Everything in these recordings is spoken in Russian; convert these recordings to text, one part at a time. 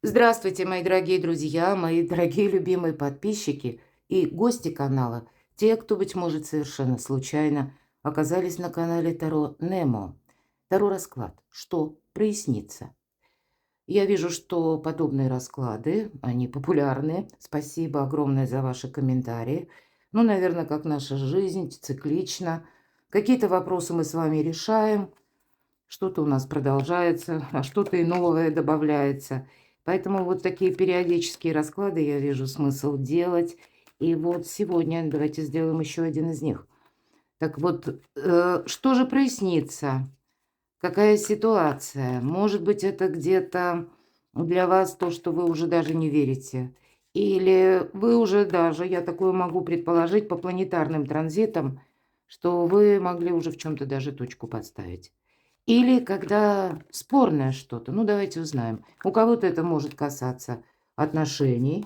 Здравствуйте, мои дорогие друзья, мои дорогие любимые подписчики и гости канала, те, кто, быть может, совершенно случайно оказались на канале Таро Немо. Таро расклад. Что прояснится? Я вижу, что подобные расклады, они популярны. Спасибо огромное за ваши комментарии. Ну, наверное, как наша жизнь, циклично. Какие-то вопросы мы с вами решаем, что-то у нас продолжается, а что-то и новое добавляется. Поэтому вот такие периодические расклады я вижу смысл делать. И вот сегодня давайте сделаем еще один из них. Так вот, что же прояснится? Какая ситуация? Может быть, это где-то для вас то, что вы уже даже не верите. Или вы уже даже, я такое могу предположить, по планетарным транзитам, что вы могли уже в чем-то даже точку поставить. Или когда спорное что-то. Ну, давайте узнаем. У кого-то это может касаться отношений,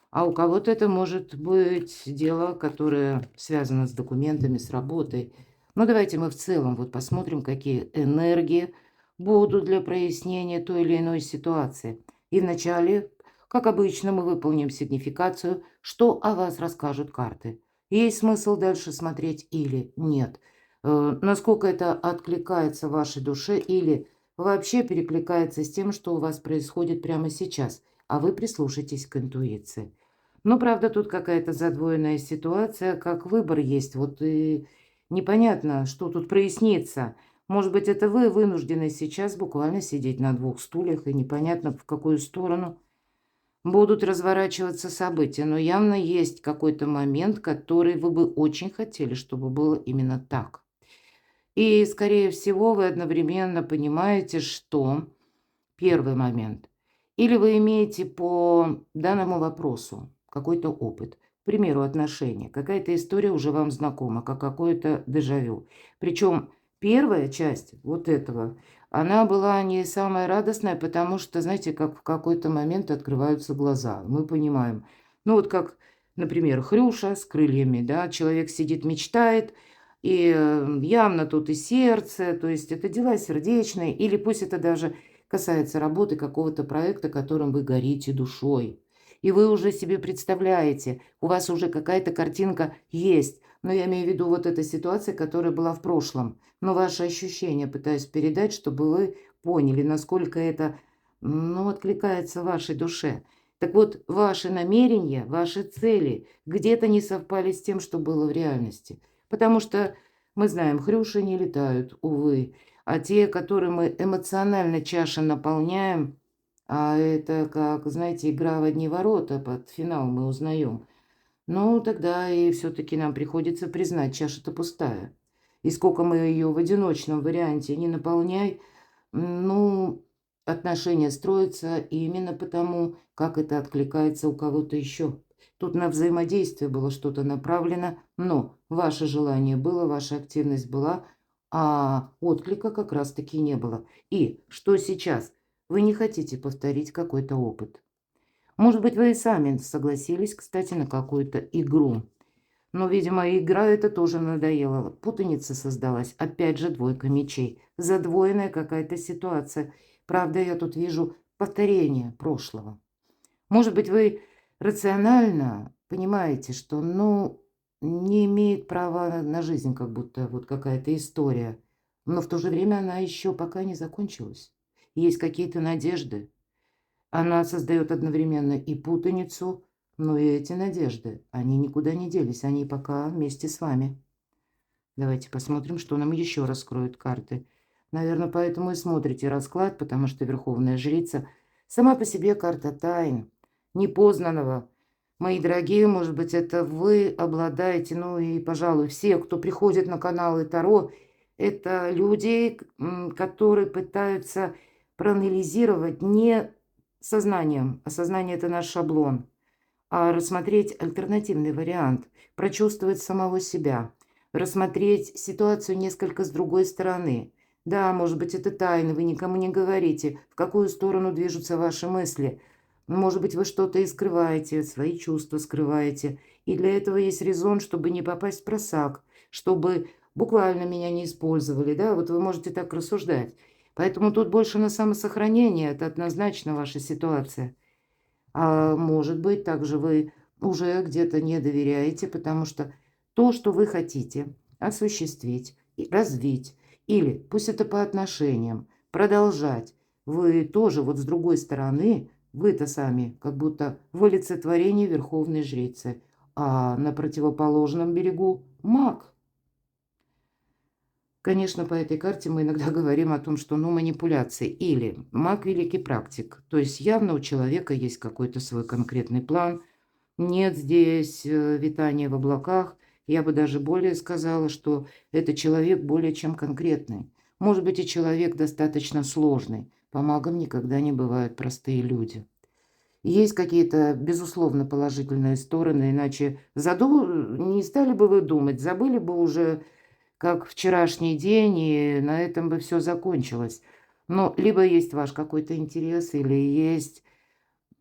а у кого-то это может быть дело, которое связано с документами, с работой. Ну, давайте мы в целом вот посмотрим, какие энергии будут для прояснения той или иной ситуации. И вначале, как обычно, мы выполним сигнификацию, что о вас расскажут карты. Есть смысл дальше смотреть или нет. Насколько это откликается вашей душе или вообще перекликается с тем, что у вас происходит прямо сейчас, а вы прислушайтесь к интуиции. Ну, правда, тут какая-то задвоенная ситуация, как выбор есть. Вот и непонятно, что тут прояснится. Может быть, это вы вынуждены сейчас буквально сидеть на двух стульях, и непонятно, в какую сторону будут разворачиваться события. Но явно есть какой-то момент, который вы бы очень хотели, чтобы было именно так. И, скорее всего, вы одновременно понимаете, что первый момент. Или вы имеете по данному вопросу какой-то опыт. К примеру, отношения. Какая-то история уже вам знакома, как какое-то дежавю. Причем первая часть вот этого, она была не самая радостная, потому что, знаете, как в какой-то момент открываются глаза. Мы понимаем. Ну вот как, например, Хрюша с крыльями, да, человек сидит, мечтает, и явно тут и сердце, то есть это дела сердечные, или пусть это даже касается работы какого-то проекта, которым вы горите душой. И вы уже себе представляете, у вас уже какая-то картинка есть. Но я имею в виду вот эта ситуация, которая была в прошлом. Но ваши ощущения пытаюсь передать, чтобы вы поняли, насколько это, ну, откликается вашей душе. Так вот, ваши намерения, ваши цели где-то не совпали с тем, что было в реальности. Потому что мы знаем, хрюши не летают, увы. А те, которые мы эмоционально чаша наполняем, а это, как, знаете, игра в одни ворота, под финал мы узнаем. Ну, тогда и все-таки нам приходится признать, чаша-то пустая. И сколько мы ее в одиночном варианте не наполняй, ну, отношения строятся именно потому, как это откликается у кого-то еще. Тут на взаимодействие было что-то направлено, но ваше желание было, ваша активность была, а отклика как раз-таки не было. И что сейчас? Вы не хотите повторить какой-то опыт. Может быть, вы и сами согласились, кстати, на какую-то игру. Но, видимо, игра эта тоже надоела. Путаница создалась. Опять же двойка мечей. Задвоенная какая-то ситуация. Правда, я тут вижу повторение прошлого. Может быть, вы рационально понимаете, что, ну, не имеет права на жизнь, как будто вот какая-то история. Но в то же время она еще пока не закончилась. Есть какие-то надежды. Она создает одновременно и путаницу, но и эти надежды. Они никуда не делись, они пока вместе с вами. Давайте посмотрим, что нам еще раскроют карты. Наверное, поэтому и смотрите расклад, потому что Верховная Жрица сама по себе карта тайн, непознанного. Мои дорогие, может быть, это вы обладаете, ну и, пожалуй, все, кто приходит на каналы Таро, это люди, которые пытаются проанализировать не сознанием, а сознание – это наш шаблон, а рассмотреть альтернативный вариант, прочувствовать самого себя, рассмотреть ситуацию несколько с другой стороны. Да, может быть, это тайна, вы никому не говорите, в какую сторону движутся ваши мысли. Может быть, вы что-то и скрываете, свои чувства скрываете. И для этого есть резон, чтобы не попасть в просак, чтобы буквально меня не использовали. Да, вот вы можете так рассуждать. Поэтому тут больше на самосохранение, это однозначно ваша ситуация. А может быть, также вы уже где-то не доверяете, потому что то, что вы хотите осуществить и развить, или пусть это по отношениям, продолжать, вы тоже вот с другой стороны, вы-то сами как будто в олицетворении верховной жрицы, а на противоположном берегу маг. Конечно, по этой карте мы иногда говорим о том, что, ну, манипуляции или маг великий практик. То есть явно у человека есть какой-то свой конкретный план. Нет здесь витания в облаках. Я бы даже более сказала, что это человек более чем конкретный. Может быть, и человек достаточно сложный. По магам никогда не бывают простые люди. Есть какие-то, безусловно, положительные стороны, иначе не стали бы вы думать, забыли бы уже как вчерашний день, и на этом бы все закончилось. Но либо есть ваш какой-то интерес, или есть,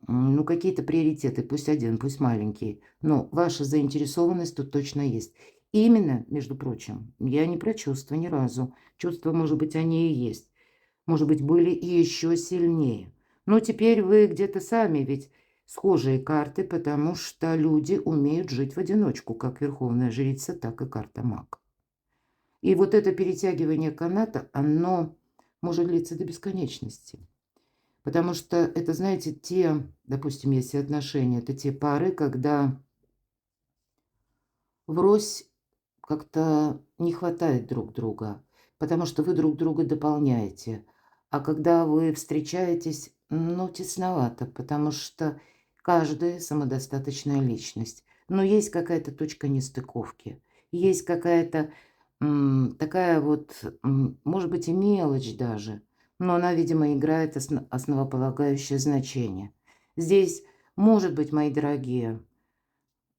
ну, какие-то приоритеты, пусть один, пусть маленький, но ваша заинтересованность тут точно есть. Именно, между прочим, я не про чувства ни разу. Чувства, может быть, они и есть. Может быть, были и еще сильнее. Но теперь вы где-то сами, ведь схожие карты, потому что люди умеют жить в одиночку, как Верховная Жрица, так и карта Маг. И вот это перетягивание каната, оно может длиться до бесконечности. Потому что это, знаете, те, допустим, если отношения, это те пары, когда врозь как-то не хватает друг друга, потому что вы друг друга дополняете. А когда вы встречаетесь, ну, тесновато, потому что каждая самодостаточная личность. Но есть какая-то точка нестыковки, есть какая-то такая вот, может быть, и мелочь даже, но она, видимо, играет основополагающее значение. Здесь, может быть, мои дорогие,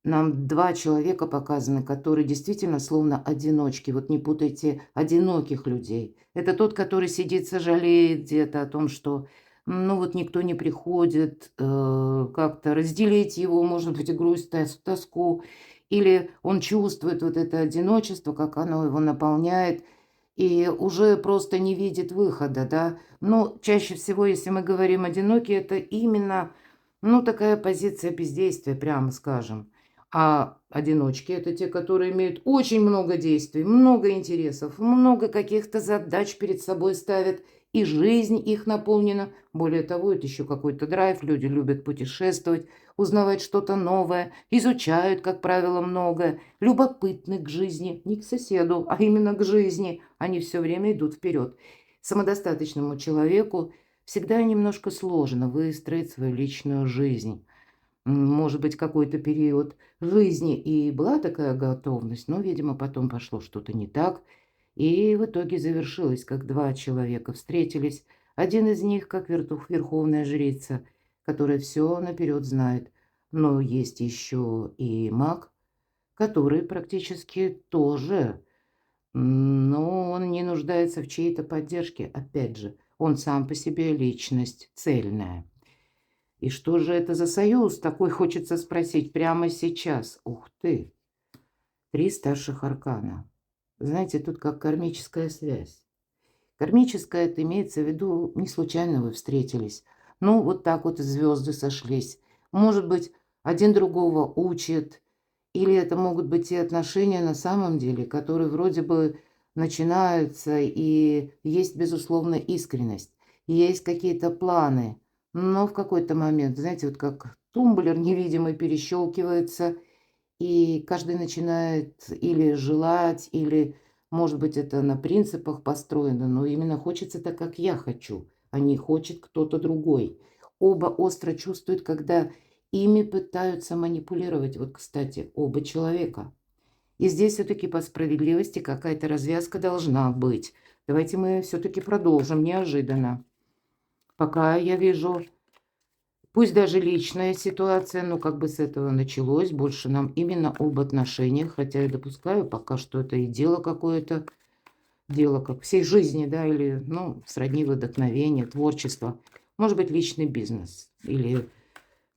нам два человека показаны, которые действительно словно одиночки. Вот не путайте одиноких людей. Это тот, который сидит, сожалеет где-то о том, что, ну, вот никто не приходит, как-то разделить его, может быть, и грусть, тоску. Или он чувствует вот это одиночество, как оно его наполняет, и уже просто не видит выхода, да. Но чаще всего, если мы говорим одинокий, это именно, ну, такая позиция бездействия, прямо скажем. А одиночки — это те, которые имеют очень много действий, много интересов, много каких-то задач перед собой ставят, и жизнь их наполнена. Более того, это еще какой-то драйв. Люди любят путешествовать, узнавать что-то новое, изучают, как правило, многое, любопытны к жизни, не к соседу, а именно к жизни. Они все время идут вперед. Самодостаточному человеку всегда немножко сложно выстроить свою личную жизнь. Может быть, какой-то период жизни и была такая готовность, но, видимо, потом пошло что-то не так, и в итоге завершилось, как два человека встретились. Один из них, как верховная жрица, которая все наперед знает, но есть еще и маг, который практически тоже, но он не нуждается в чьей-то поддержке. Опять же, он сам по себе личность цельная. И что же это за союз? Такой хочется спросить прямо сейчас. Ух ты! 3 старших аркана. Знаете, тут как кармическая связь. Кармическая — это имеется в виду, не случайно вы встретились. Ну, вот так вот звезды сошлись. Может быть, один другого учит. Или это могут быть и отношения на самом деле, которые вроде бы начинаются, и есть, безусловно, искренность. Есть какие-то планы. Но в какой-то момент, знаете, вот как тумблер невидимый перещелкивается, и каждый начинает или желать, или, может быть, это на принципах построено, но именно хочется так, как я хочу, а не хочет кто-то другой. Оба остро чувствуют, когда ими пытаются манипулировать. Вот, кстати, оба человека. И здесь все-таки по справедливости какая-то развязка должна быть. Давайте мы все-таки продолжим неожиданно. Пока я вижу, пусть даже личная ситуация, но как бы с этого началось, больше нам именно об отношениях, хотя я допускаю пока что это и дело какое-то, дело как всей жизни, да, или, ну, сродни вдохновение, творчество, может быть, личный бизнес или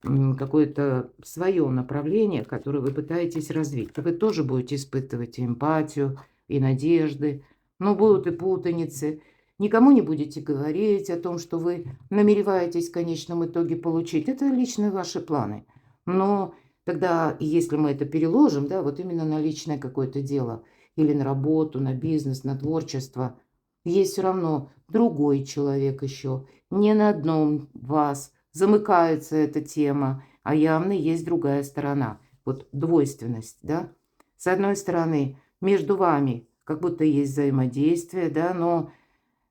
какое-то свое направление, которое вы пытаетесь развить. Вы тоже будете испытывать и эмпатию, и надежды, но будут и путаницы. Никому не будете говорить о том, что вы намереваетесь в конечном итоге получить. Это личные ваши планы. Но тогда, если мы это переложим, да, вот именно на личное какое-то дело, или на работу, на бизнес, на творчество, есть все равно другой человек еще. Не на одном вас замыкается эта тема, а явно есть другая сторона. Вот двойственность, да. С одной стороны, между вами как будто есть взаимодействие, да, но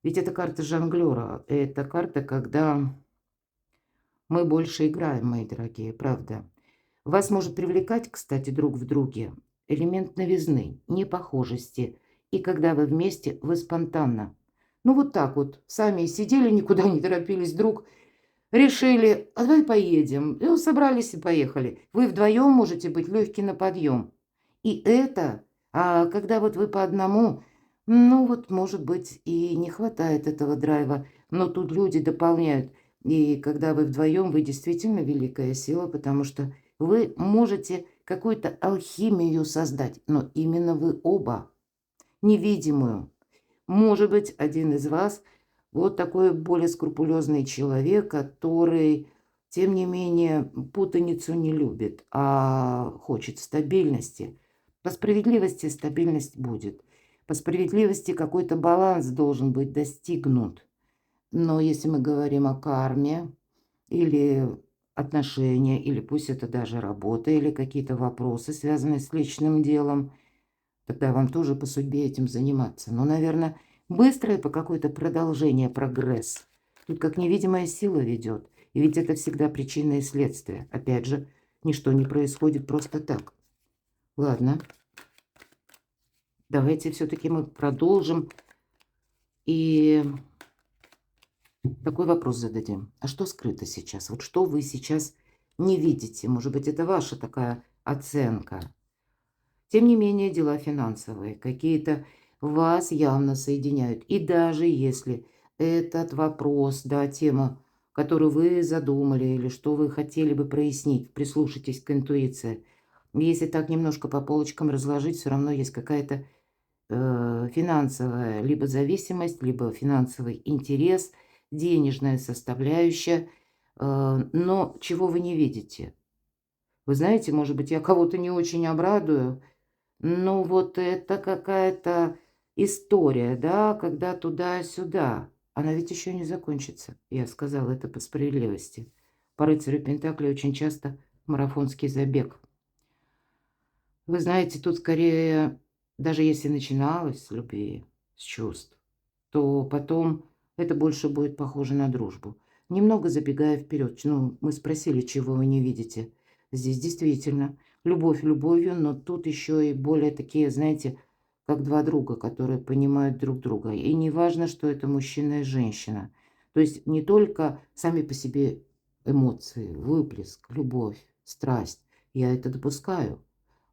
ведь это карта жонглера. Это карта, когда мы больше играем, мои дорогие, правда. Вас может привлекать, кстати, друг в друге элемент новизны, непохожести. И когда вы вместе, вы спонтанно. Ну вот так вот, сами сидели, никуда не торопились, вдруг решили, а давай поедем. Ну, собрались и поехали. Вы вдвоем можете быть легкий на подъем. И это, а когда вот вы по одному, ну вот, может быть, и не хватает этого драйва, но тут люди дополняют. И когда вы вдвоем, вы действительно великая сила, потому что вы можете какую-то алхимию создать, но именно вы оба, невидимую. Может быть, один из вас вот такой более скрупулезный человек, который, тем не менее, путаницу не любит, а хочет стабильности. По справедливости стабильность будет. По справедливости какой-то баланс должен быть достигнут. Но если мы говорим о карме или отношения, или пусть это даже работа, или какие-то вопросы, связанные с личным делом, тогда вам тоже по судьбе этим заниматься. Но, наверное, быстрое по какое-то продолжение, прогресс. Тут как невидимая сила ведет. И ведь это всегда причина и следствие. Опять же, ничто не происходит просто так. Ладно, давайте все-таки мы продолжим. И такой вопрос зададим. А что скрыто сейчас? Вот что вы сейчас не видите? Может быть, это ваша такая оценка? Тем не менее, дела финансовые какие-то вас явно соединяют. И даже если этот вопрос, да, тема, которую вы задумали или что вы хотели бы прояснить, прислушайтесь к интуиции. Если так немножко по полочкам разложить, все равно есть какая-то финансовая либо зависимость, либо финансовый интерес, денежная составляющая. Но чего вы не видите? Вы знаете, может быть, я кого-то не очень обрадую, ну, вот это какая-то история, да, когда туда-сюда. Она ведь еще не закончится. Я сказала это по справедливости. По рыцарю Пентакли очень часто марафонский забег. Вы знаете, тут скорее, даже если начиналось с любви, с чувств, то потом это больше будет похоже на дружбу. Немного забегая вперед, ну, мы спросили, чего вы не видите. Здесь действительно любовь любовью, но тут еще и более такие, знаете, как два друга, которые понимают друг друга. И не важно, что это мужчина и женщина. То есть не только сами по себе эмоции, выплеск, любовь, страсть. Я это допускаю.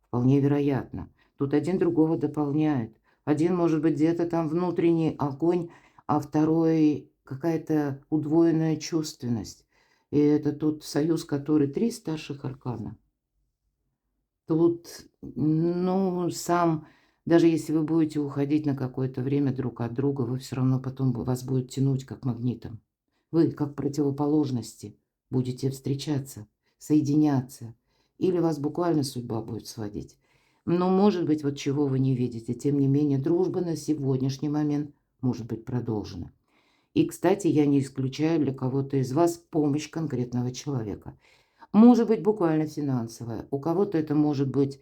Вполне вероятно. Тут один другого дополняет. Один, может быть, где-то там внутренний огонь, а второй какая-то удвоенная чувственность. И это тот союз, который 3 старших аркана. Тут, ну, сам, даже если вы будете уходить на какое-то время друг от друга, вы все равно потом вас будет тянуть как магнитом. Вы, как противоположности, будете встречаться, соединяться. Или вас буквально судьба будет сводить. Но, может быть, вот чего вы не видите. Тем не менее, дружба на сегодняшний момент может быть продолжена. И, кстати, я не исключаю для кого-то из вас помощь конкретного человека. Может быть, буквально финансовая. У кого-то это может быть,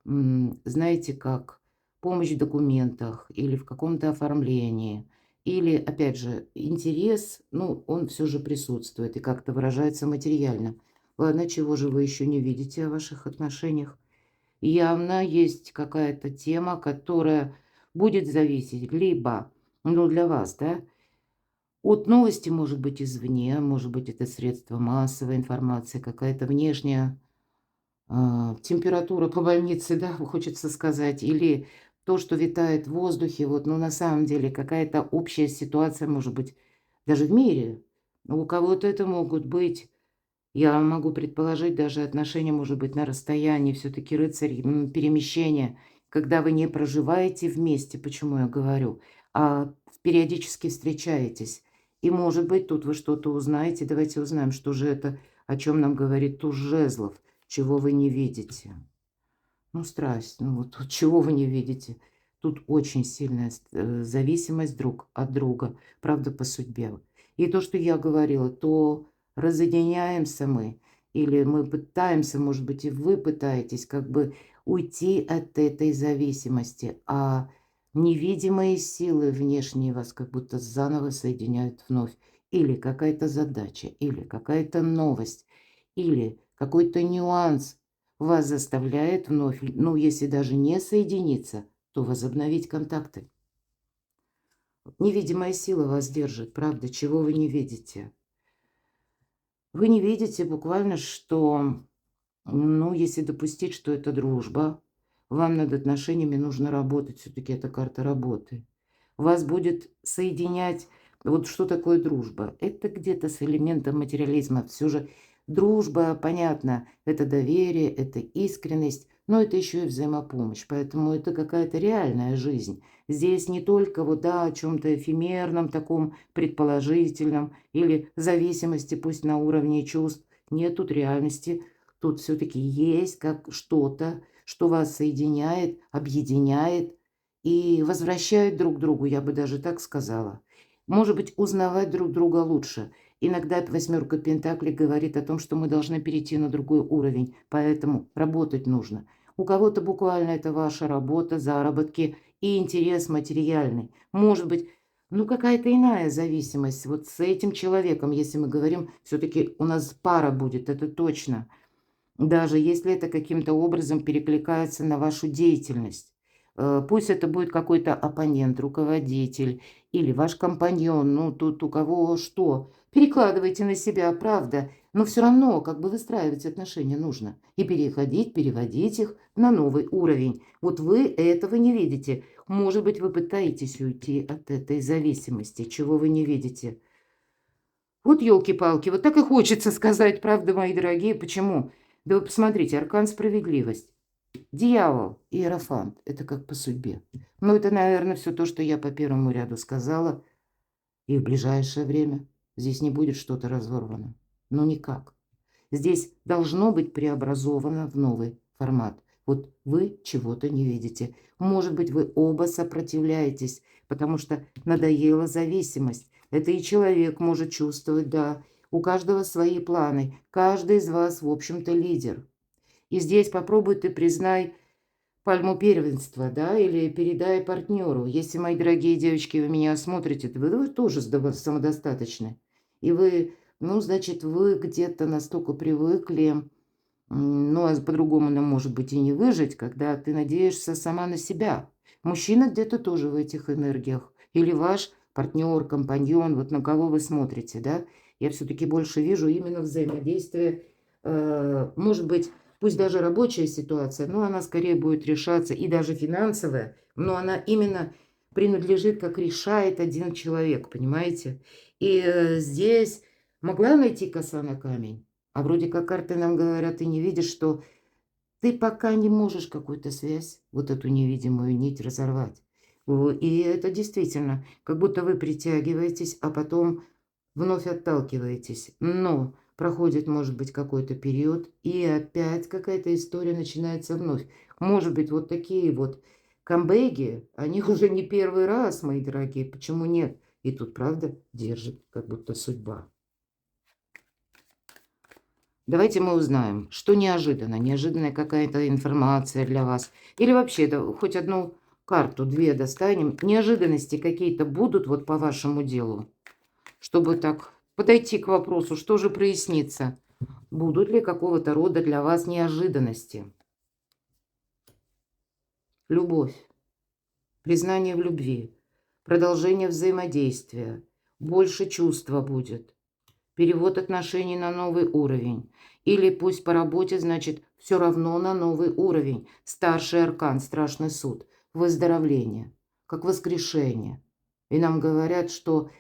знаете, как помощь в документах или в каком-то оформлении. Или, опять же, интерес, ну, он все же присутствует и как-то выражается материально. Ладно, чего же вы еще не видите о ваших отношениях? Явно есть какая-то тема, которая будет зависеть либо, ну, для вас, да, от новости, может быть, извне, может быть, это средство массовой информации, какая-то внешняя температура по больнице, да, хочется сказать, или то, что витает в воздухе, вот, ну, на самом деле, какая-то общая ситуация, может быть, даже в мире. У кого-то это могут быть, я могу предположить, даже отношения, может быть, на расстоянии, все-таки рыцарь перемещения, когда вы не проживаете вместе, почему я говорю, а в периодически встречаетесь. И, может быть, тут вы что-то узнаете. Давайте узнаем, что же это, о чем нам говорит туз жезлов, чего вы не видите. Ну, страсть, ну вот чего вы не видите. Тут очень сильная зависимость друг от друга, правда, по судьбе. И то, что я говорила, то разъединяемся мы, или мы пытаемся, может быть, и вы пытаетесь как бы уйти от этой зависимости, а невидимые силы внешние вас как будто заново соединяют вновь. Или какая-то задача, или какая-то новость, или какой-то нюанс вас заставляет вновь, ну, если даже не соединиться, то возобновить контакты. Невидимая сила вас держит, правда, чего вы не видите. Вы не видите буквально, что, ну, если допустить, что это дружба, вам над отношениями нужно работать, все-таки это карта работы. Вас будет соединять, вот что такое дружба? Это где-то с элементом материализма. Все же дружба, понятно, это доверие, это искренность, но это еще и взаимопомощь. Поэтому это какая-то реальная жизнь. Здесь не только вот, да, о чем-то эфемерном, таком предположительном или зависимости, пусть на уровне чувств. Нет, тут реальности. Тут все-таки есть как что-то, что вас соединяет, объединяет и возвращает друг к другу, я бы даже так сказала. Может быть, узнавать друг друга лучше. Иногда восьмерка Пентаклей говорит о том, что мы должны перейти на другой уровень, поэтому работать нужно. У кого-то буквально это ваша работа, заработки и интерес материальный. Может быть, ну какая-то иная зависимость. Вот с этим человеком, если мы говорим, все-таки у нас пара будет, это точно. Даже если это каким-то образом перекликается на вашу деятельность. Пусть это будет какой-то оппонент, руководитель или ваш компаньон, ну тут у кого что. Перекладывайте на себя, правда, но все равно как бы выстраивать отношения нужно и переходить, переводить их на новый уровень. Вот вы этого не видите. Может быть, вы пытаетесь уйти от этой зависимости, чего вы не видите. Вот елки-палки, вот так и хочется сказать, правда, мои дорогие. Почему? Да вы посмотрите, аркан справедливость. Дьявол, иерофант. Это как по судьбе. Ну, это, наверное, все то, что я по первому ряду сказала. И в ближайшее время здесь не будет что-то разорвано. Ну, никак. Здесь должно быть преобразовано в новый формат. Вот вы чего-то не видите. Может быть, вы оба сопротивляетесь, потому что надоела зависимость. Это и человек может чувствовать, да. У каждого свои планы. Каждый из вас, в общем-то, лидер. И здесь попробуй ты признай пальму первенства, да, или передай партнеру. Если, мои дорогие девочки, вы меня смотрите, то вы тоже самодостаточны. И вы, ну, значит, вы где-то настолько привыкли, ну, а по-другому нам, может быть, и не выжить, когда ты надеешься сама на себя. Мужчина где-то тоже в этих энергиях. Или ваш партнер, компаньон, вот на кого вы смотрите, да. Я все-таки больше вижу именно взаимодействие, может быть, пусть даже рабочая ситуация, но она скорее будет решаться, и даже финансовая, но она именно принадлежит, как решает один человек, понимаете? И здесь могла найти коса на камень, а вроде как карты нам говорят, ты не видишь, что ты пока не можешь какую-то связь, вот эту невидимую нить разорвать. И это действительно, как будто вы притягиваетесь, а потом вновь отталкиваетесь. Но проходит, может быть, какой-то период, и опять какая-то история начинается вновь. Может быть, вот такие вот камбэки, они уже не первый раз, мои дорогие. Почему нет? И тут, правда, держит, как будто судьба. Давайте мы узнаем, что неожиданно. Неожиданная какая-то информация для вас. Или вообще, да, хоть одну карту, две достанем. Неожиданности какие-то будут вот по вашему делу, чтобы так подойти к вопросу, что же прояснится. Будут ли какого-то рода для вас неожиданности? Любовь, признание в любви, продолжение взаимодействия, больше чувства будет, перевод отношений на новый уровень. Или пусть по работе, значит, все равно на новый уровень. Старший аркан, страшный суд, выздоровление, как воскрешение. И нам говорят, что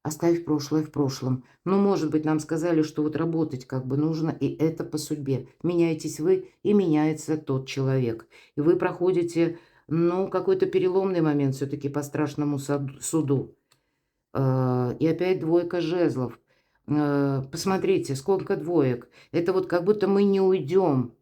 оставь прошлое в прошлом. Ну, может быть, нам сказали, что вот работать как бы нужно, и это по судьбе. Меняетесь вы, и меняется тот человек. И вы проходите, ну, какой-то переломный момент все-таки по страшному суду. И опять двойка жезлов. Посмотрите, сколько двоек. Это вот как будто мы не уйдем.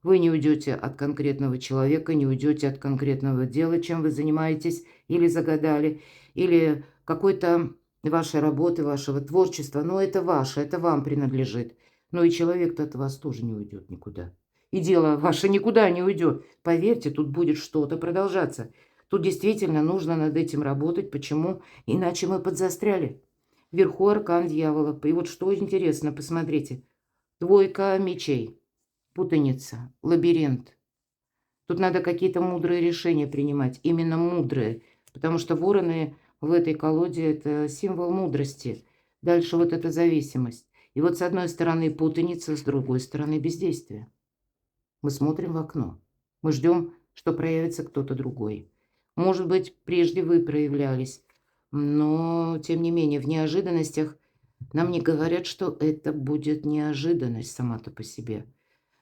Вы не уйдете от конкретного человека, не уйдете от конкретного дела, чем вы занимаетесь или загадали, или какой-то вашей работы, вашего творчества. Но это ваше, это вам принадлежит. Но и человек-то от вас тоже не уйдет никуда. И дело ваше никуда не уйдет. Поверьте, тут будет что-то продолжаться. Тут действительно нужно над этим работать. Почему? Иначе мы подзастряли. Вверху аркан дьявола. И вот что интересно, посмотрите. Двойка мечей. Путаница, лабиринт. Тут надо какие-то мудрые решения принимать, именно мудрые, потому что вороны в этой колоде – это символ мудрости. Дальше вот эта зависимость. И вот с одной стороны путаница, с другой стороны бездействие. Мы смотрим в окно. Мы ждем, что проявится кто-то другой. Может быть, прежде вы проявлялись, но, тем не менее, в неожиданностях нам не говорят, что это будет неожиданность сама-то по себе.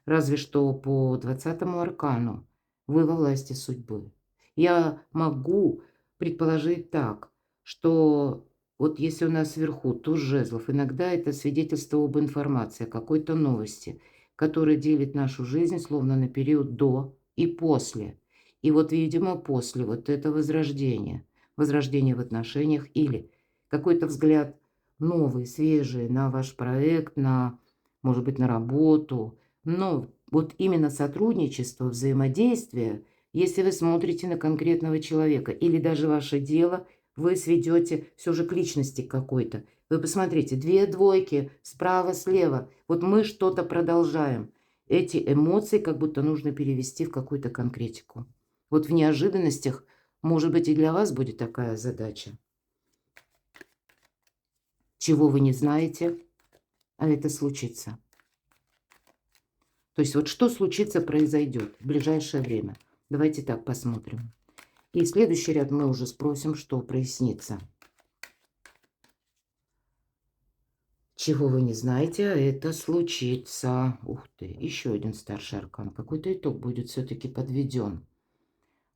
Разве что по 20-му аркану вы во власти судьбы. Я могу предположить так, что вот если у нас сверху туз жезлов, иногда это свидетельство об информации, о какой-то новости, которая делит нашу жизнь словно на период до и после. И вот, видимо, после вот это возрождение в отношениях или какой-то взгляд новый, свежий на ваш проект, на, может быть, на работу. Но вот именно сотрудничество, взаимодействие, если вы смотрите на конкретного человека или даже ваше дело, вы сведете все же к личности какой-то. Вы посмотрите, две двойки справа, слева. Вот мы что-то продолжаем. Эти эмоции как будто нужно перевести в какую-то конкретику. Вот в неожиданностях, может быть, и для вас будет такая задача. Чего вы не знаете, а это случится. То есть вот что случится, произойдет в ближайшее время. Давайте так посмотрим. И следующий ряд мы уже спросим, что прояснится. Чего вы не знаете, а это случится. Ух ты, еще один старший аркан. Какой-то итог будет все-таки подведен.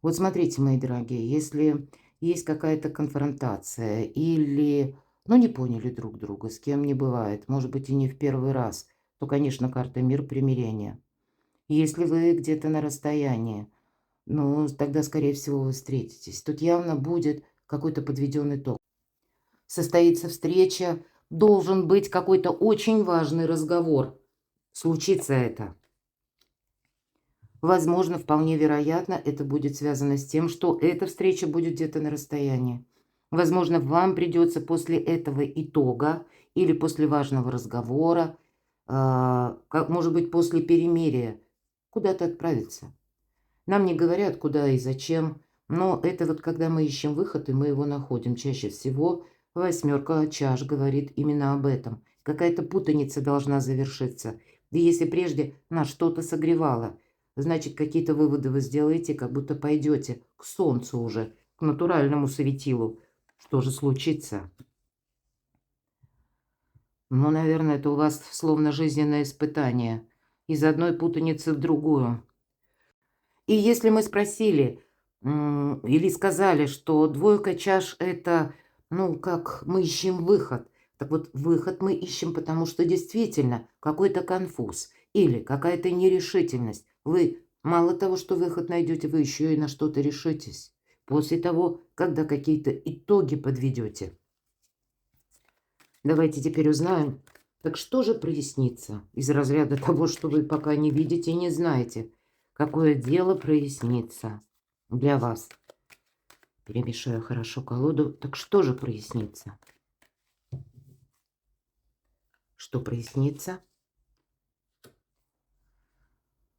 Вот смотрите, мои дорогие, если есть какая-то конфронтация или, ну, не поняли друг друга, с кем не бывает, может быть, и не в первый раз, то, конечно, карта мир примирения. Если вы где-то на расстоянии, ну, тогда, скорее всего, вы встретитесь. Тут явно будет какой-то подведен итог. Состоится встреча, должен быть какой-то очень важный разговор. Случится это. Возможно, вполне вероятно, это будет связано с тем, что эта встреча будет где-то на расстоянии. Возможно, вам придется после этого итога или после важного разговора, может быть, после перемирия, куда-то отправиться. Нам не говорят, куда и зачем, но это вот когда мы ищем выход, и мы его находим. Чаще всего восьмерка чаш говорит именно об этом. Какая-то путаница должна завершиться. И если прежде нас что-то согревало, значит, какие-то выводы вы сделаете, как будто пойдете к солнцу уже, к натуральному светилу. Что же случится? Ну, наверное, это у вас словно жизненное испытание. Из одной путаницы в другую. И если мы спросили или сказали, что двойка чаш – это, ну, как мы ищем выход. Так вот, выход мы ищем, потому что действительно какой-то конфуз или какая-то нерешительность. Вы мало того, что выход найдете, вы еще и на что-то решитесь. После того, когда какие-то итоги подведете. Давайте теперь узнаем, так что же прояснится из разряда того, что вы пока не видите и не знаете. Какое дело прояснится для вас? Перемешаю хорошо колоду. Так что же прояснится? Что прояснится?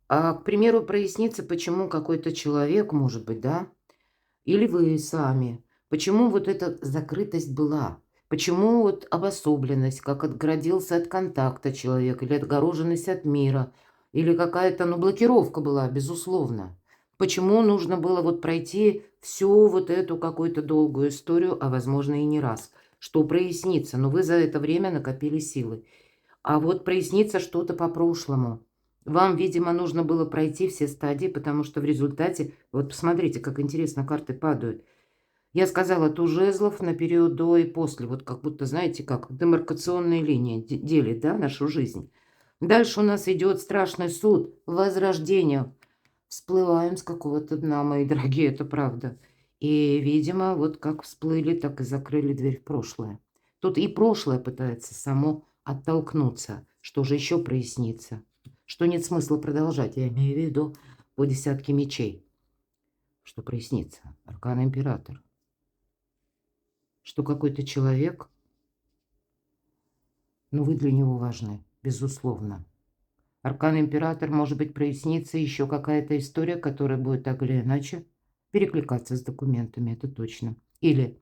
К примеру, прояснится, почему какой-то человек, может быть, да? Или вы сами. Почему вот эта закрытость была? Почему вот обособленность, как отгородился от контакта человек, или отгороженность от мира, или какая-то, ну, блокировка была, безусловно. Почему нужно было вот пройти всю вот эту какую-то долгую историю, а возможно и не раз, что прояснится, но вы за это время накопили силы. А вот прояснится что-то по прошлому. Вам, видимо, нужно было пройти все стадии, потому что в результате, вот посмотрите, как интересно карты падают. Я сказала туз жезлов на период до и после. Вот как будто, знаете, как демаркационные линии делит, да, нашу жизнь. Дальше у нас идет страшный суд, возрождение. Всплываем с какого-то дна, мои дорогие, это правда. И, видимо, вот как всплыли, так и закрыли дверь в прошлое. Тут и прошлое пытается само оттолкнуться. Что же еще прояснится? Что нет смысла продолжать, я имею в виду по десятке мечей. Что прояснится? Аркан Император. Что какой-то человек, ну вы для него важны, безусловно. Аркан Император, может быть, прояснится еще какая-то история, которая будет так или иначе перекликаться с документами, это точно. Или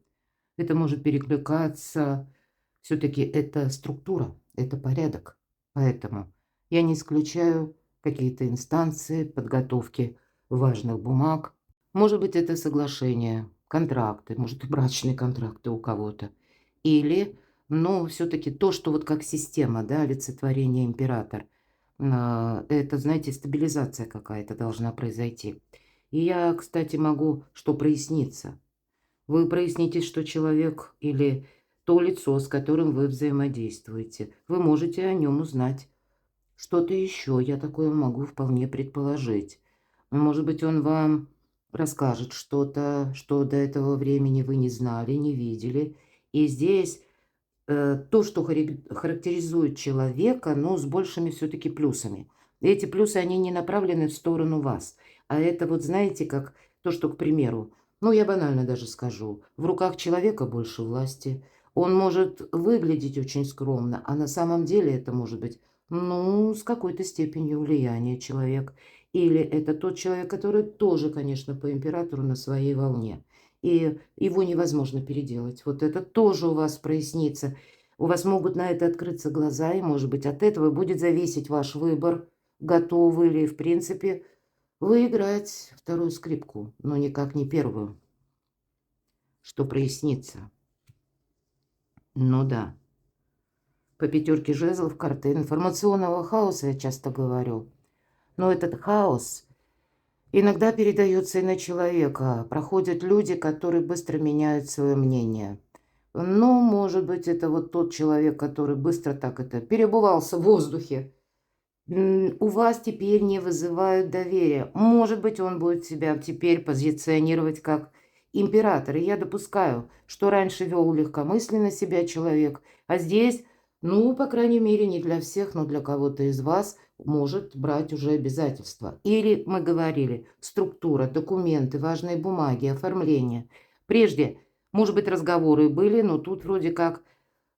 это может перекликаться, все-таки это структура, это порядок. Поэтому я не исключаю какие-то инстанции подготовки важных бумаг. Может быть, это соглашение, контракты, может, и брачные контракты у кого-то. Или, ну, все-таки то, что вот как система, да, олицетворение император. Это, знаете, стабилизация какая-то должна произойти. И я, кстати, могу что проясниться. Вы проясните, что человек или то лицо, с которым вы взаимодействуете, вы можете о нем узнать что-то еще. Я такое могу вполне предположить. Может быть, он вам расскажет что-то, что до этого времени вы не знали, не видели. И здесь то, что характеризует человека, но с большими все-таки плюсами. Эти плюсы, они не направлены в сторону вас. А это вот, знаете, как то, что, к примеру, ну, я банально даже скажу, в руках человека больше власти. Он может выглядеть очень скромно, а на самом деле это может быть, ну, с какой-то степенью влияния человек. Или это тот человек, который тоже, конечно, по императору на своей волне. И его невозможно переделать. Вот это тоже у вас прояснится. У вас могут на это открыться глаза, и, может быть, от этого будет зависеть ваш выбор, готовы ли, в принципе, вы играть вторую скрипку, но никак не первую. Что прояснится? Ну да. По пятерке жезлов карты информационного хаоса я часто говорю. Но этот хаос иногда передается и на человека. Проходят люди, которые быстро меняют свое мнение. Ну, может быть, это вот тот человек, который быстро так это перебывался в воздухе. У вас теперь не вызывают доверия. Может быть, он будет себя теперь позиционировать как император. И я допускаю, что раньше вел легкомысленно себя человек, а здесь, ну, по крайней мере, не для всех, но для кого-то из вас может брать уже обязательства. Или, мы говорили, структура, документы, важные бумаги, оформление. Прежде, может быть, разговоры были, но тут вроде как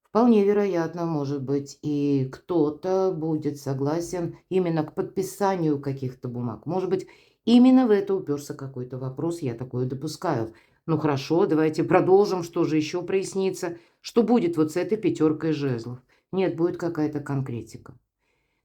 вполне вероятно, может быть, и кто-то будет согласен именно к подписанию каких-то бумаг. Может быть, именно в это уперся какой-то вопрос, я такое допускаю. Ну хорошо, давайте продолжим, что же еще прояснится. Что будет вот с этой пятеркой жезлов? Нет, будет какая-то конкретика.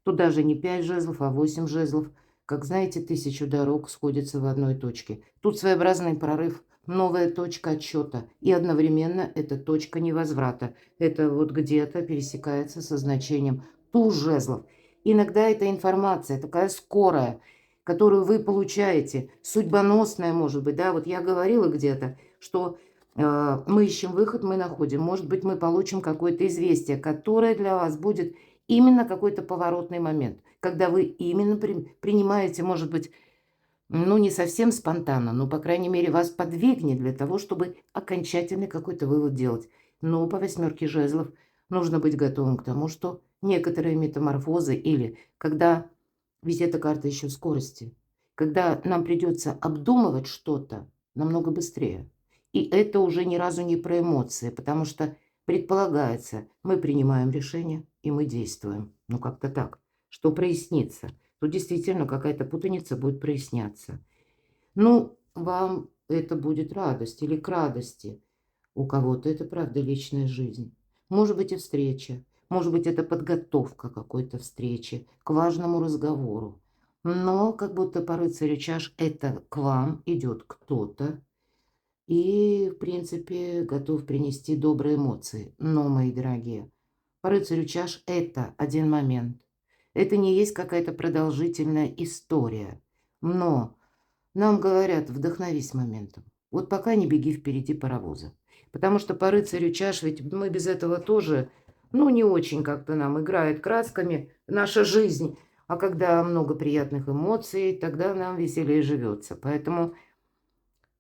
Тут даже не 5 жезлов, а 8 жезлов. Как знаете, 1000 дорог сходятся в одной точке. Тут своеобразный прорыв, новая точка отсчета. И одновременно это точка невозврата. Это вот где-то пересекается со значением туз жезлов. Иногда эта информация такая скорая, которую вы получаете, судьбоносная, может быть, да, вот я говорила где-то, что мы ищем выход, мы находим. Может быть, мы получим какое-то известие, которое для вас будет именно какой-то поворотный момент, когда вы именно принимаете, может быть, ну, не совсем спонтанно, но, по крайней мере, вас подвигнет для того, чтобы окончательный какой-то вывод делать. Но по восьмерке жезлов нужно быть готовым к тому, что некоторые метаморфозы или когда, ведь эта карта еще скорости, когда нам придется обдумывать что-то намного быстрее. И это уже ни разу не про эмоции, потому что предполагается, мы принимаем решение и мы действуем. Ну, как-то так. Что прояснится? Тут действительно какая-то путаница будет проясняться. Ну, вам это будет радость или к радости. У кого-то это, правда, личная жизнь. Может быть, и встреча. Может быть, это подготовка какой-то встречи к важному разговору. Но как будто по рыцарю чаш это к вам идет кто-то и, в принципе, готов принести добрые эмоции. Но, мои дорогие, по рыцарю чаш это один момент. Это не есть какая-то продолжительная история. Но нам говорят, вдохновись моментом. Вот пока не беги впереди паровоза. Потому что по рыцарю чаш ведь мы без этого тоже, ну, не очень как-то нам играет красками наша жизнь. А когда много приятных эмоций, тогда нам веселее живется. Поэтому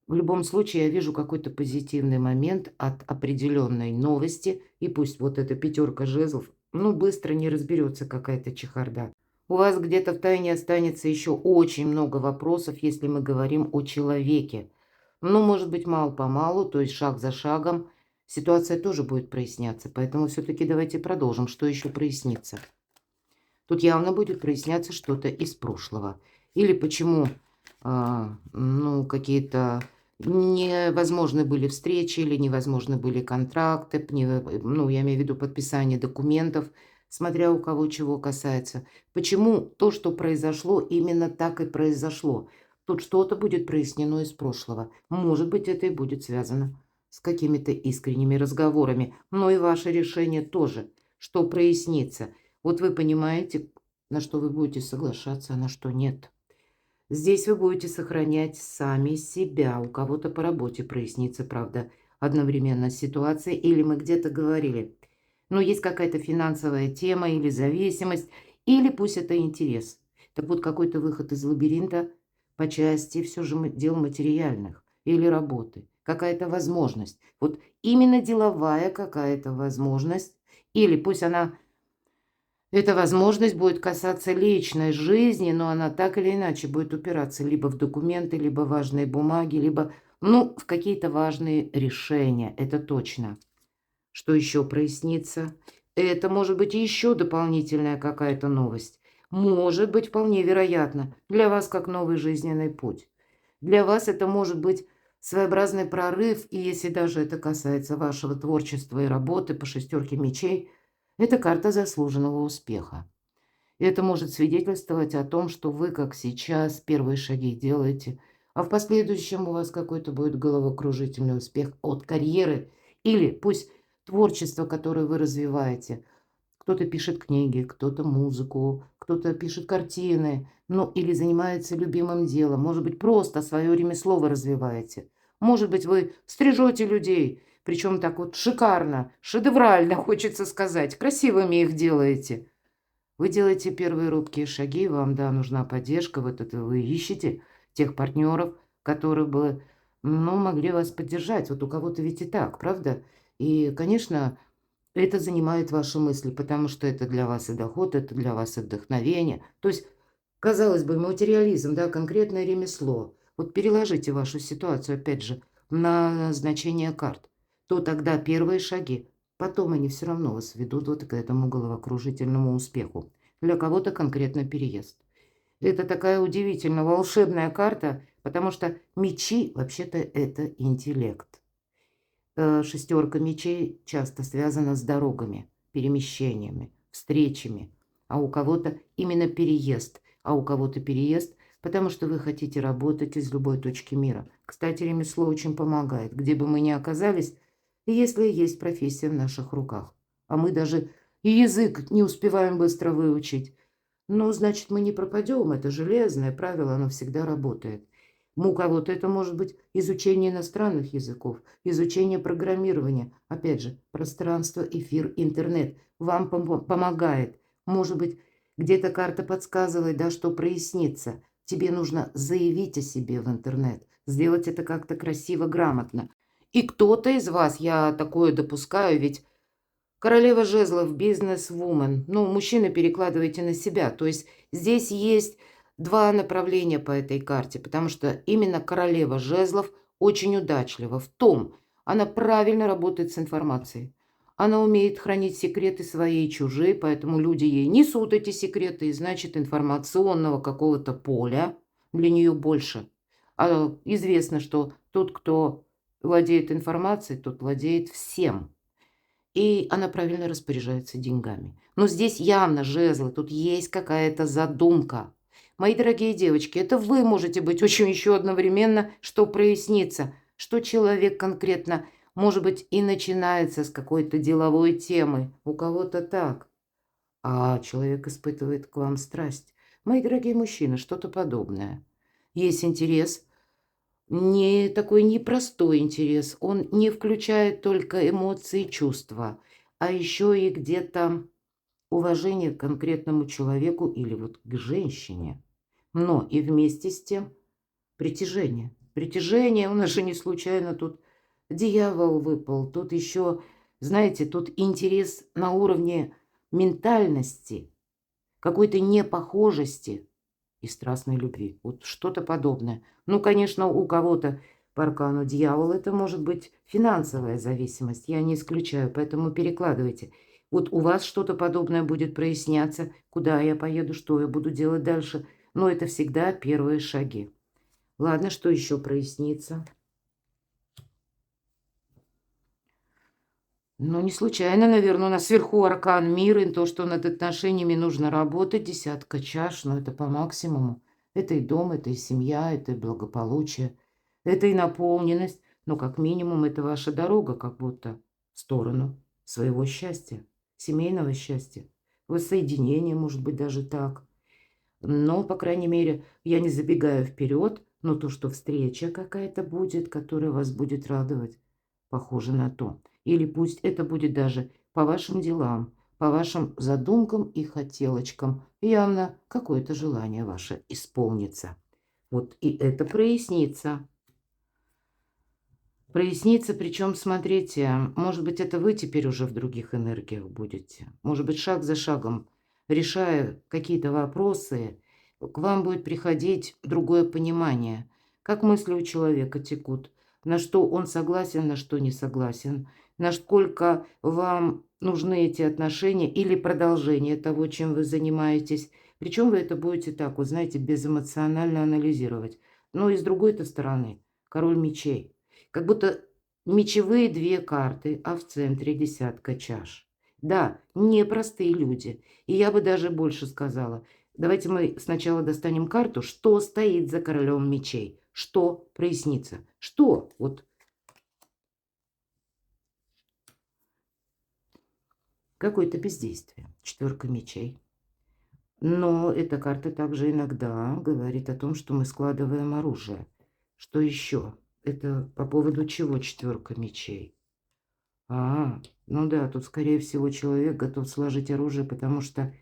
в любом случае я вижу какой-то позитивный момент от определенной новости. И пусть вот эта пятерка жезлов, ну, быстро не разберется какая-то чехарда. У вас где-то в тайне останется еще очень много вопросов, если мы говорим о человеке. Ну, может быть, мало-помалу, то есть шаг за шагом, ситуация тоже будет проясняться. Поэтому все-таки давайте продолжим. Что еще прояснится? Тут явно будет проясняться что-то из прошлого. Или почему, ну, какие-то невозможны были встречи или невозможны были контракты, ну, я имею в виду подписание документов, смотря у кого чего касается. Почему то, что произошло, именно так и произошло? Тут что-то будет прояснено из прошлого. Может быть, это и будет связано с какими-то искренними разговорами. Но и ваше решение тоже, что прояснится. Вот вы понимаете, на что вы будете соглашаться, а на что нет. Здесь вы будете сохранять сами себя. У кого-то по работе прояснится, правда, одновременно ситуация. Или мы где-то говорили, но есть какая-то финансовая тема или зависимость, или пусть это интерес. Так вот, какой-то выход из лабиринта по части все же дел материальных или работы. Какая-то возможность. Вот именно деловая какая-то возможность. Или пусть она эта возможность будет касаться личной жизни, но она так или иначе будет упираться либо в документы, либо в важные бумаги, либо, ну, в какие-то важные решения. Это точно. Что еще прояснится? Это может быть еще дополнительная какая-то новость. Может быть, вполне вероятно, для вас как новый жизненный путь. Для вас это может быть своеобразный прорыв, и если даже это касается вашего творчества и работы по шестерке мечей, это карта заслуженного успеха. И это может свидетельствовать о том, что вы, как сейчас, первые шаги делаете, а в последующем у вас какой-то будет головокружительный успех от карьеры или пусть творчество, которое вы развиваете. Кто-то пишет книги, кто-то музыку, кто-то пишет картины, ну или занимается любимым делом. Может быть, просто свое ремесло вы развиваете. Может быть, вы стрижете людей, причем так вот шикарно, шедеврально, хочется сказать, красивыми их делаете. Вы делаете первые робкие шаги, вам, да, нужна поддержка, вот это вы ищете тех партнеров, которые бы, ну, могли вас поддержать. Вот у кого-то ведь и так, правда? И, конечно, это занимает ваши мысли, потому что это для вас и доход, это для вас и вдохновение. То есть, казалось бы, материализм, да, конкретное ремесло. Вот переложите вашу ситуацию, опять же, на значение карт. То тогда первые шаги. Потом они все равно вас ведут вот к этому головокружительному успеху. Для кого-то конкретно переезд. Это такая удивительно волшебная карта, потому что мечи, вообще-то, это интеллект. Шестерка мечей часто связана с дорогами, перемещениями, встречами. А у кого-то именно переезд, а у кого-то переезд, потому что вы хотите работать из любой точки мира. Кстати, ремесло очень помогает, где бы мы ни оказались, если есть профессия в наших руках. А мы даже и язык не успеваем быстро выучить. Ну, значит, мы не пропадем, это железное правило, оно всегда работает. У кого-то это может быть изучение иностранных языков, изучение программирования. Опять же, пространство, эфир, интернет вам помогает. Может быть, где-то карта подсказывает, да, что прояснится. Тебе нужно заявить о себе в интернет, сделать это как-то красиво, грамотно. И кто-то из вас, я такое допускаю, ведь королева жезлов, бизнес-вумен. Ну, мужчины перекладываете на себя. То есть здесь есть два направления по этой карте, потому что именно королева жезлов очень удачлива в том, она правильно работает с информацией. Она умеет хранить секреты свои и чужие, поэтому люди ей несут эти секреты, и значит информационного какого-то поля для нее больше. А известно, что тот, кто владеет информацией, тот владеет всем. И она правильно распоряжается деньгами. Но здесь явно жезлы, тут есть какая-то задумка. Мои дорогие девочки, это вы можете быть очень еще одновременно, что прояснится, что человек конкретно, может быть, и начинается с какой-то деловой темы. У кого-то так, а человек испытывает к вам страсть. Мои дорогие мужчины, что-то подобное. Есть интерес, Не такой непростой интерес. Он не включает только эмоции и чувства, а еще и где-то уважение к конкретному человеку или вот к женщине. Но и вместе с тем притяжение. Притяжение, у нас же не случайно тут дьявол выпал. Тут еще, знаете, тут интерес на уровне ментальности, какой-то непохожести и страстной любви. Вот что-то подобное. Ну, конечно, у кого-то по аркану дьявол это может быть финансовая зависимость. Я не исключаю, поэтому перекладывайте. Вот у вас что-то подобное будет проясняться, куда я поеду, что я буду делать дальше. Но это всегда первые шаги. Ладно, что еще прояснится? Ну, не случайно, наверное, у нас сверху аркан мира, и то, что над отношениями нужно работать, десятка чаш, но это по максимуму. Это и дом, это и семья, это и благополучие, это и наполненность. Но как минимум это ваша дорога как будто в сторону своего счастья, семейного счастья, воссоединения, может быть, даже так. Но, по крайней мере, я не забегаю вперед, но то, что встреча какая-то будет, которая вас будет радовать, похоже на то. Или пусть это будет даже по вашим делам, по вашим задумкам и хотелочкам. Явно какое-то желание ваше исполнится. Вот и это прояснится. Прояснится, причем, смотрите, может быть, это вы теперь уже в других энергиях будете. Может быть, шаг за шагом, решая какие-то вопросы, к вам будет приходить другое понимание, как мысли у человека текут, на что он согласен, на что не согласен, насколько вам нужны эти отношения или продолжение того, чем вы занимаетесь. Причем вы это будете так, вот знаете, безэмоционально анализировать. Но и с другой-то стороны, король мечей. Как будто мечевые две карты, а в центре десятка чаш. Да, непростые люди. И я бы даже больше сказала. Давайте мы сначала достанем карту, что стоит за королем мечей. Что прояснится? Что? Вот какое-то бездействие. Четверка мечей. Но эта карта также иногда говорит о том, что мы складываем оружие. Что еще? Это по поводу чего четверка мечей? Ну да, тут, скорее всего, человек готов сложить оружие, потому что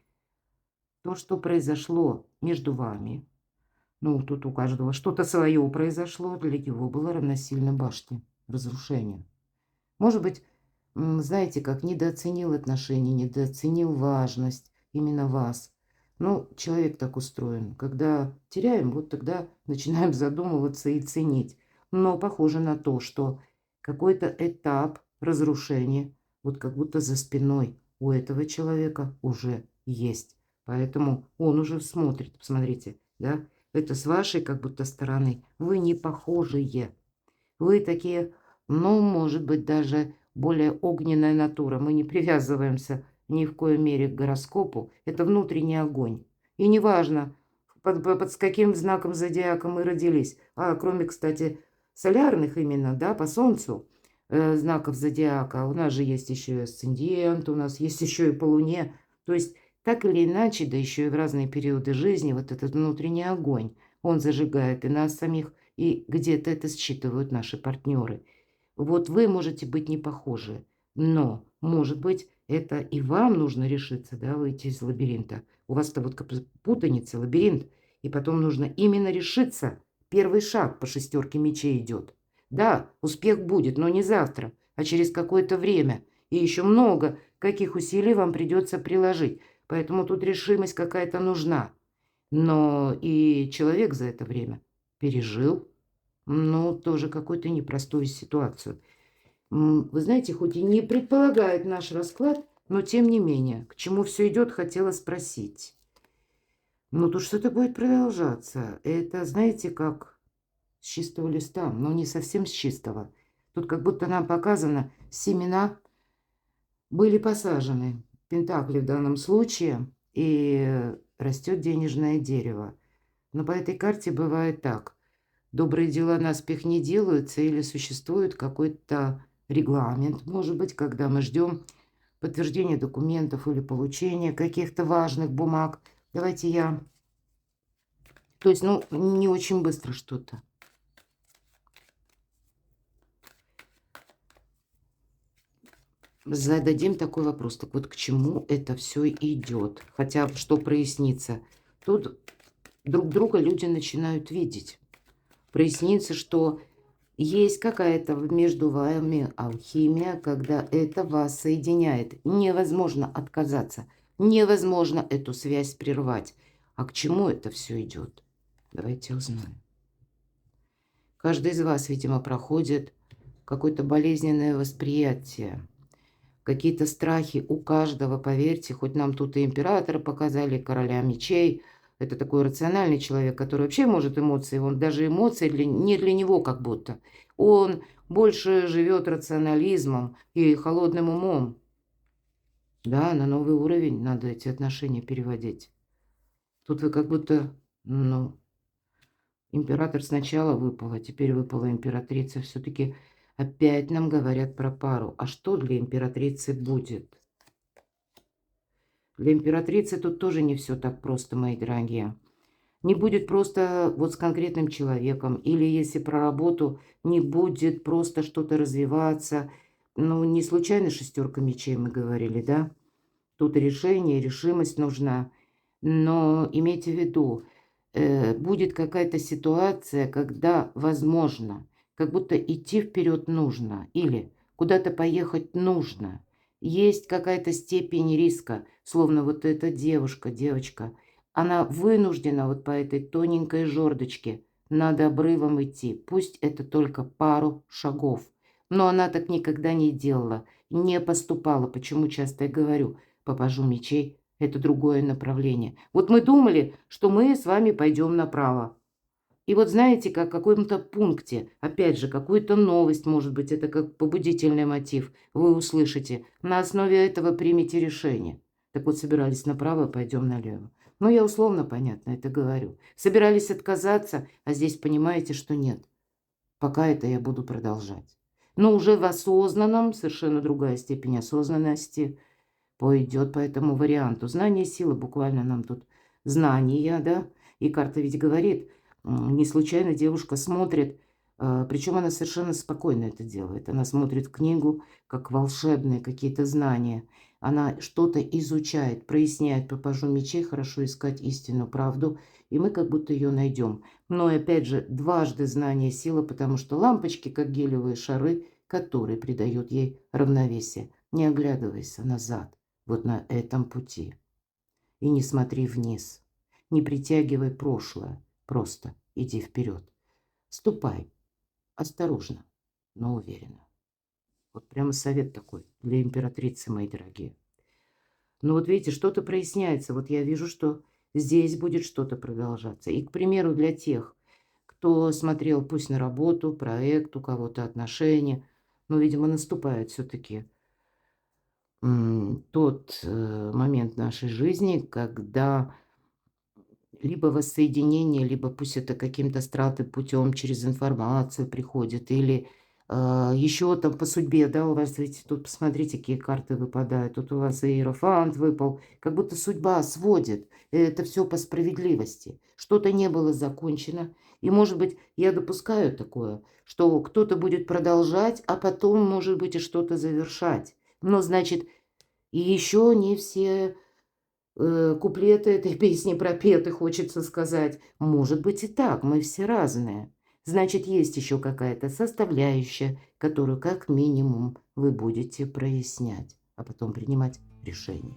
то, что произошло между вами, ну, тут у каждого что-то свое произошло, для него было равносильно башне, разрушению. Может быть, знаете, как недооценил отношения, недооценил важность именно вас. Ну, человек так устроен. Когда теряем, вот тогда начинаем задумываться и ценить. Но похоже на то, что какой-то этап разрушения, вот как будто за спиной у этого человека уже есть. Поэтому он уже смотрит, посмотрите, да, это с вашей как будто стороны. Вы не похожие. Вы такие, ну, может быть, даже более огненная натура. Мы не привязываемся ни в коей мере к гороскопу. Это внутренний огонь. И неважно, под каким знаком зодиака мы родились. А кроме, кстати, солярных именно, да, по Солнцу знаков зодиака. У нас же есть еще и асцендент, у нас есть еще и по Луне. То есть так или иначе, да еще и в разные периоды жизни, вот этот внутренний огонь, он зажигает и нас самих, и где-то это считывают наши партнеры. Вот вы можете быть не похожи, но, может быть, это и вам нужно решиться, да, выйти из лабиринта. У вас-то вот как путаница, лабиринт, и потом нужно именно решиться. Первый шаг по шестерке мечей идет. Да, успех будет, но не завтра, а через какое-то время. И еще много каких усилий вам придется приложить. Поэтому тут решимость какая-то нужна. Но и человек за это время пережил, ну, тоже какую-то непростую ситуацию. Вы знаете, хоть и не предполагает наш расклад, но тем не менее, к чему все идет, хотела спросить. Ну, тут что-то будет продолжаться. Это, знаете, как с чистого листа, но не совсем с чистого. Тут как будто нам показано, семена были посажены, пентакли в данном случае, и растет денежное дерево. Но по этой карте бывает так. Добрые дела наспех не делаются или существует какой-то регламент, может быть, когда мы ждем подтверждения документов или получения каких-то важных бумаг. Давайте я... То есть, ну, не очень быстро что-то. зададим такой вопрос. Так вот, к чему это все идет? Хотя, что прояснится? Тут друг друга люди начинают видеть. Прояснится, что есть какая-то между вами алхимия, когда это вас соединяет. Невозможно отказаться. Невозможно эту связь прервать. А к чему это все идет? Давайте узнаем. Каждый из вас, видимо, проходит какое-то болезненное восприятие. Какие-то страхи у каждого, поверьте, хоть нам тут и императора показали, короля мечей. Это такой рациональный человек, который вообще может эмоции, он даже эмоции не для него как будто. Он больше живет рационализмом и холодным умом. Да, на новый уровень надо эти отношения переводить. Тут вы как будто, ну, император сначала выпал, а теперь выпала императрица. Все-таки опять нам говорят про пару. А что для императрицы будет? Для императрицы тут тоже не все так просто, мои дорогие. Не будет просто вот с конкретным человеком, или если про работу, не будет просто что-то развиваться. Ну, не случайно шестерка мечей мы говорили, да? Тут решение, решимость нужна. Но имейте в виду, будет какая-то ситуация, когда возможно, как будто идти вперед нужно или куда-то поехать нужно. Есть какая-то степень риска, словно вот эта девочка, она вынуждена вот по этой тоненькой жердочке над обрывом идти. Пусть это только пару шагов. Но она так никогда не делала, не поступала. Почему часто я говорю, по пажу мечей это другое направление. Вот мы думали, что мы с вами пойдем направо. И вот знаете, как в каком-то пункте, опять же, какую-то новость, может быть, это как побудительный мотив, вы услышите. На основе этого примите решение. Так вот, собирались направо, пойдем налево. Ну, я условно понятно это говорю. Собирались отказаться, а здесь понимаете, что нет. Пока это я буду продолжать. Но уже в осознанном, совершенно другая степень осознанности пойдет по этому варианту. Знание силы, буквально нам тут знания, да? И карта ведь говорит, не случайно девушка смотрит, причем она совершенно спокойно это делает. Она смотрит в книгу, как волшебные какие-то знания. Она что-то изучает, проясняет по пажу мечей, хорошо искать истину, правду, и мы как будто ее найдем. Но опять же, дважды знание сила, потому что лампочки, как гелевые шары, которые придают ей равновесие. Не оглядывайся назад, вот на этом пути. И не смотри вниз, не притягивай прошлое. Просто иди вперед. Ступай. Осторожно, но уверенно. Вот прямо совет такой для императрицы, мои дорогие. Ну вот видите, что-то проясняется. Вот я вижу, что здесь будет что-то продолжаться. И, к примеру, для тех, кто смотрел пусть на работу, проект, у кого-то отношения, но, видимо, наступает все-таки тот момент нашей жизни, когда либо воссоединение, либо пусть это каким-то стратным путем через информацию приходит, или еще там по судьбе, да, у вас ведь тут посмотрите, какие карты выпадают. Тут у вас иерофант выпал, как будто судьба сводит. Это все по справедливости. Что-то не было закончено. И, может быть, я допускаю такое, что кто-то будет продолжать, а потом, может быть, и что-то завершать. Но, значит, и еще не все куплеты этой песни пропеты, хочется сказать. Может быть и так, мы все разные. Значит, есть еще какая-то составляющая, которую как минимум вы будете прояснять, а потом принимать решение.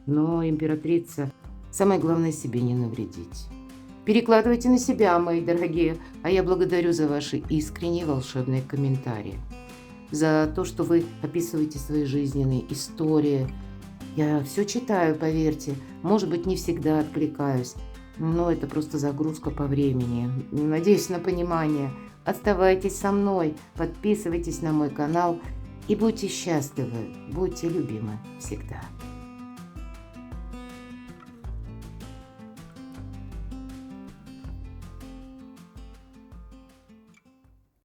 Но, императрица, самое главное себе не навредить. Перекладывайте на себя, мои дорогие, а я благодарю за ваши искренние волшебные комментарии. За то, что вы описываете свои жизненные истории. Я все читаю, поверьте. Может быть, не всегда откликаюсь, но это просто загрузка по времени. Надеюсь на понимание. Оставайтесь со мной, подписывайтесь на мой канал и будьте счастливы, будьте любимы всегда.